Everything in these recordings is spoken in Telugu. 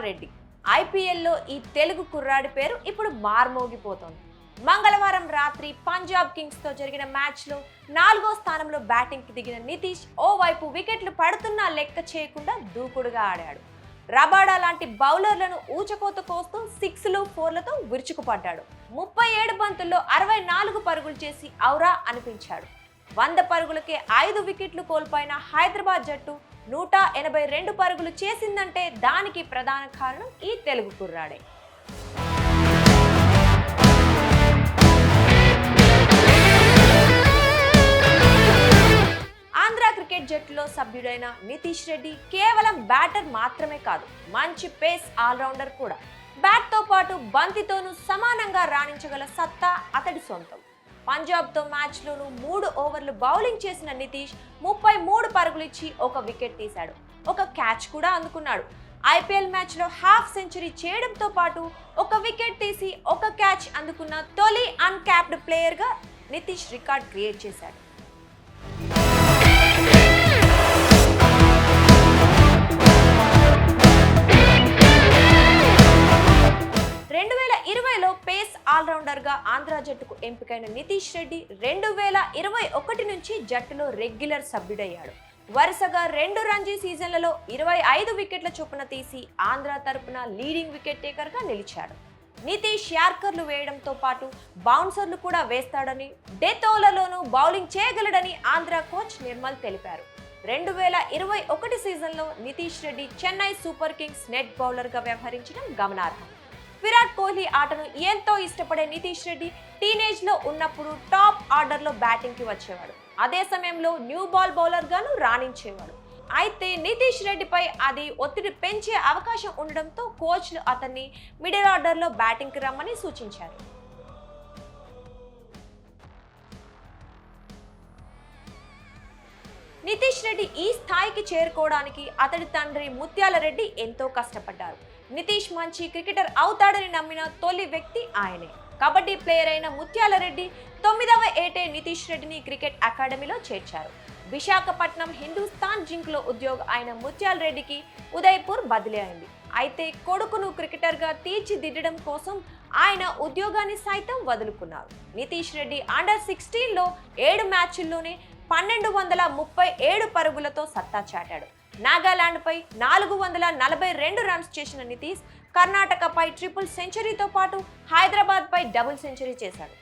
రెడ్డి. ఐపీఎల్లో ఈ తెలుగు కుర్రాడి పేరు ఇప్పుడు మార్మోగిపోతోంది. మంగళవారం రాత్రి పంజాబ్ కింగ్స్ తో జరిగిన మ్యాచ్ లో 4వ స్థానంలో బ్యాటింగ్ కి దిగిన నితీష్ ఓవైపు వికెట్లు పడుతున్నా లెక్క చేయకుండా దూకుడుగా ఆడాడు. రబాడా లాంటి బౌలర్లను ఊచకోత కోస్తూ 6లు 4లతో విరుచుకుపడ్డాడు. 37 బంతుల్లో 64 పరుగులు చేసి ఔరా అనిపించాడు. 100 పరుగులకే 5 వికెట్లు కోల్పోయిన హైదరాబాద్ జట్టు 182 పరుగులు చేసిందంటే దానికి ప్రధాన కారణం ఈ తెలుగు కుర్రాడే. ఆంధ్ర క్రికెట్ జట్టులో సభ్యుడైన నితీష్ రెడ్డి కేవలం బ్యాటర్ మాత్రమే కాదు, మంచి పేస్ ఆల్రౌండర్ కూడా. బ్యాట్తో పాటు బంతితోనూ సమానంగా రాణించగల సత్తా అతడి సొంతం. పంజాబ్తో మ్యాచ్లోనూ 3 ఓవర్లు బౌలింగ్ చేసిన నితీష్ 33 పరుగులు ఇచ్చి 1 వికెట్ తీశాడు. 1 క్యాచ్ కూడా అందుకున్నాడు. ఐపీఎల్ మ్యాచ్లో హాఫ్ సెంచరీ చేయడంతో పాటు 1 వికెట్ తీసి 1 క్యాచ్ అందుకున్న తొలి అన్క్యాప్డ్ ప్లేయర్గా నితీష్ రికార్డ్ క్రియేట్ చేశాడు. 2020లో పేస్ ఆల్రౌండర్గా ఆంధ్ర జట్టుకు ఎంపికైన నితీష్ రెడ్డి 2021 నుంచి జట్టులో రెగ్యులర్ సభ్యుడయ్యాడు. వరుసగా 2 రంజీ సీజన్లలో 25 వికెట్ల చొప్పున తీసి ఆంధ్ర తరపున లీడింగ్ వికెట్ టేకర్గా నిలిచాడు. నితీష్ యార్కర్లు వేయడంతో పాటు బౌన్సర్లు కూడా వేస్తాడని, డెత్ ఓవర్లలోనూ బౌలింగ్ చేయగలడని ఆంధ్ర కోచ్ నిర్మల్ తెలిపారు. 2021 సీజన్లో Nitish Reddy Chennai Super Kings net బౌలర్గా వ్యవహరించడం గమనార్హం. విరాట్ కోహ్లీ ఆటను ఎంతో ఇష్టపడే నితీష్ రెడ్డి టీనేజ్లో ఉన్నప్పుడు టాప్ ఆర్డర్లో బ్యాటింగ్కి వచ్చేవాడు. అదే సమయంలో న్యూ బాల్ బౌలర్గాను రాణించేవాడు. అయితే నితీష్ రెడ్డిపై అది ఒత్తిడి పెంచే అవకాశం ఉండడంతో కోచ్లు అతన్ని మిడిల్ ఆర్డర్లో బ్యాటింగ్కి రమ్మని సూచించారు. నితీష్ రెడ్డి ఈ స్థాయికి చేరుకోవడానికి అతడి తండ్రి ముత్యాల రెడ్డి ఎంతో కష్టపడ్డారు. నితీష్ మంచి క్రికెటర్ అవుతాడని నమ్మిన తొలి వ్యక్తి ఆయనే. కబడ్డీ ప్లేయర్ అయిన ముత్యాల రెడ్డి 9వ ఏటే నితీష్ రెడ్డిని క్రికెట్ అకాడమీలో చేర్చారు. విశాఖపట్నం హిందూస్థాన్ జింక్లో ఉద్యోగం అయిన ముత్యాల రెడ్డికి ఉదయ్పూర్ బదిలీ అయింది. అయితే కొడుకును క్రికెటర్గా తీర్చిదిద్దడం కోసం ఆయన ఉద్యోగాన్ని సైతం వదులుకున్నారు. నితీష్ రెడ్డి అండర్-16లో 7 మ్యాచ్ల్లోనే 1237 పరుగులతో సత్తా చాటాడు. నాగాలాండ్పై 442 రన్స్ చేసిన నితీష్ కర్ణాటకపై ట్రిపుల్ సెంచరీతో పాటు హైదరాబాద్పై డబుల్ సెంచరీ చేశాడు.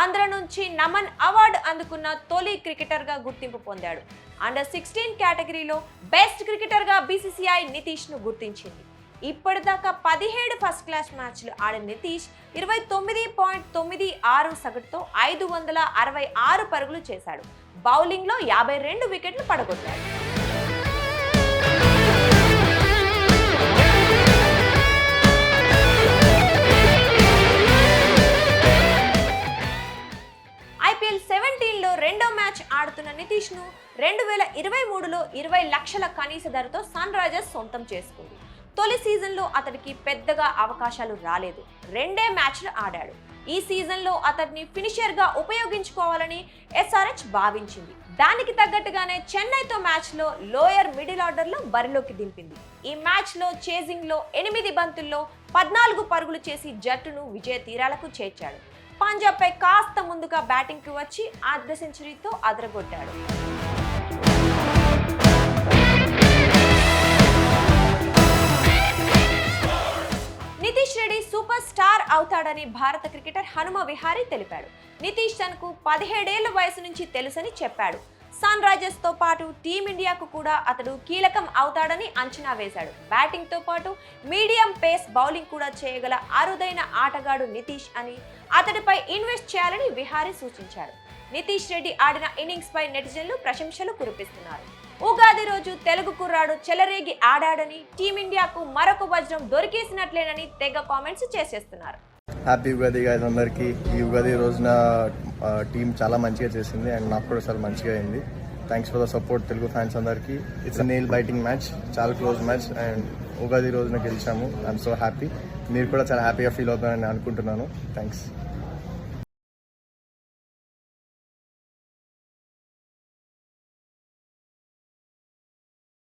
ఆంధ్ర నుంచి నమన్ అవార్డు అందుకున్న తొలి క్రికెటర్గా గుర్తింపు పొందాడు. అండర్-16 కేటగిరీలో బెస్ట్ క్రికెటర్గా బీసీసీఐ నితీష్ను గుర్తించింది. ఇప్పటిదాకా 17 ఫస్ట్ క్లాస్ మ్యాచ్లు ఆడిన నితీష్ 29.96 సగటుతో 566 పరుగులు చేశాడు. బౌలింగ్లో 52 వికెట్లు పడగొట్టాడు. ఐపీఎల్ 17లో 2వ మ్యాచ్ ఆడుతున్న నితీష్ను 2023లో 20 లక్షల కనీస ధరతో సన్ రైజర్స్ సొంతం చేసుకుంది. తొలి సీజన్లో అతడికి పెద్దగా అవకాశాలు రాలేదు. 2 మ్యాచ్లు ఆడాడు. ఈ సీజన్లో అతడిని ఫినిషర్గా ఉపయోగించుకోవాలని ఎస్ఆర్హెచ్ భావించింది. దానికి తగ్గట్టుగానే చెన్నైతో మ్యాచ్లో లోయర్ మిడిల్ ఆర్డర్లో బరిలోకి దింపింది. ఈ మ్యాచ్లో చేజింగ్లో 8 బంతుల్లో 14 పరుగులు చేసి జట్టును విజయ తీరాలకు చేర్చాడు. పంజాబ్పై కాస్త ముందుగా బ్యాటింగ్కి వచ్చి అర్ధ సెంచరీతో అదరగొట్టాడు. నితీష్ రెడ్డి సూపర్ స్టార్ అవుతాడని భారత క్రికెటర్ హనుమ విహారీ తెలిపాడు. నితీష్ తనకు 17 ఏళ్ల వయసు నుంచి తెలుసని చెప్పాడు. సన్ రైజర్స్ తో పాటు టీమిండియాకు కూడా అతడు కీలకం అవుతాడని అంచనా వేశాడు. బ్యాటింగ్ తో పాటు మీడియం పేస్ బౌలింగ్ కూడా చేయగల అరుదైన ఆటగాడు నితీష్ అని, అతడిపై ఇన్వెస్ట్ చేయాలని విహారీ సూచించాడు. నితీష్ రెడ్డి ఆడిన ఇన్నింగ్స్ పై నెటిజన్లు ప్రశంసలు కురిపిస్తున్నారు. ఉగాది రోజు తెలుగు కుర్రాడు చెలరేగి ఆడాడని, టీమిండియాకు మరొక వజ్రం దొరికేసినట్లేనని తెగ కామెంట్స్ చేసేస్తున్నారు. హ్యాపీ ఉగాది గైస్ అందరికీ. ఈ ఉగాది రోజున టీం చాలా మంచిగా చేసింది అండ్ నాకు కూడా చాలా మంచిగా అయింది. Thanks for the support Telugu fans అందరికీ. ఇట్స్ నెయిల్ బైటింగ్ మ్యాచ్, చాలా క్లోజ్ మ్యాచ్ అండ్ ఉగాది రోజున గెలిచాము. I'm so happy. మీరు కూడా చాలా హ్యాపీగా ఫీల్ అవుతారని అనుకుంటున్నాను. థ్యాంక్స్.